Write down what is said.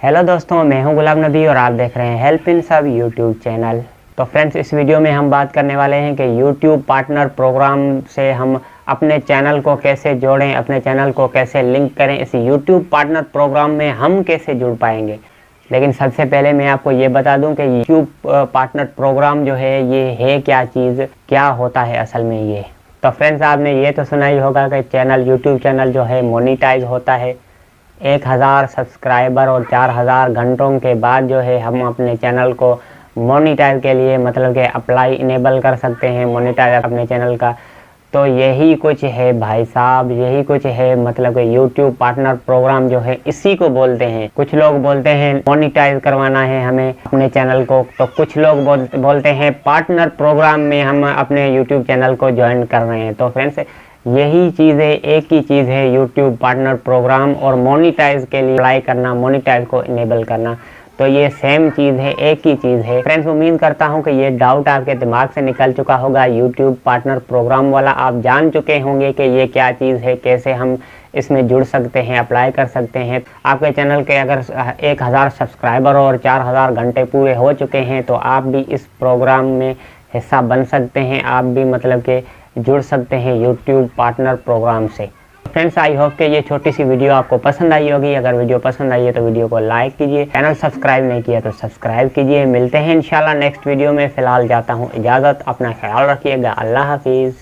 Hello दोस्तों, मैं हूं गुलाम नबी और आप देख रहे हैं हेल्प इन सब यूट्यूब चैनल। तो फ्रेंड्स, इस वीडियो में हम बात करने वाले हैं कि यूट्यूब पार्टनर प्रोग्राम से हम अपने चैनल को कैसे जोड़ें, अपने चैनल को कैसे लिंक करें। इस यूट्यूब पार्टनर प्रोग्राम में हम कैसे जुड़ पाएंगे। लेकिन सबसे पहले मैं आपको ये बता दूं कि यूट्यूब पार्टनर प्रोग्राम जो है ये है क्या चीज़, क्या होता है असल में ये। तो फ्रेंड्स, आपने ये तो सुना ही होगा कि यूट्यूब चैनल जो है मोनीटाइज होता है। 1000 सब्सक्राइबर और 4000 घंटों के बाद जो है हम अपने चैनल को मोनीटाइज के लिए मतलब कि अप्लाई इनेबल कर सकते हैं मोनीटाइज अपने चैनल का। तो यही कुछ है भाई साहब, यही कुछ है मतलब कि यूट्यूब पार्टनर प्रोग्राम जो है इसी को बोलते हैं। कुछ लोग बोलते हैं मोनीटाइज करवाना है हमें अपने चैनल को, तो कुछ लोग बोलते हैं पार्टनर प्रोग्राम में हम अपने यूट्यूब चैनल को ज्वाइन कर रहे हैं। तो फ्रेंड्स, यही चीज़ है, एक ही चीज़ है यूट्यूब पार्टनर प्रोग्राम और मोनीटाइज के लिए अप्लाई करना, मोनीटाइज को इनेबल करना। तो ये सेम चीज़ है, एक ही चीज़ है। फ्रेंड्स, उम्मीद करता हूँ कि ये डाउट आपके दिमाग से निकल चुका होगा। यूट्यूब पार्टनर प्रोग्राम वाला आप जान चुके होंगे कि ये क्या चीज़ है, कैसे हम इसमें जुड़ सकते हैं, अप्लाई कर सकते हैं। आपके चैनल के अगर 1000 सब्सक्राइबर और 4000 घंटे पूरे हो चुके हैं तो आप भी इस प्रोग्राम में हिस्सा बन सकते हैं। आप भी मतलब कि जुड़ सकते हैं यूट्यूब पार्टनर प्रोग्राम से। फ्रेंड्स, आई होप कि ये छोटी सी वीडियो आपको पसंद आई होगी। अगर वीडियो पसंद आई है तो वीडियो को लाइक कीजिए, चैनल सब्सक्राइब नहीं किया तो सब्सक्राइब कीजिए। मिलते हैं इंशाल्लाह नेक्स्ट वीडियो में। फ़िलहाल जाता हूँ इजाज़त, अपना ख्याल रखिएगा। अल्लाह हाफिज़।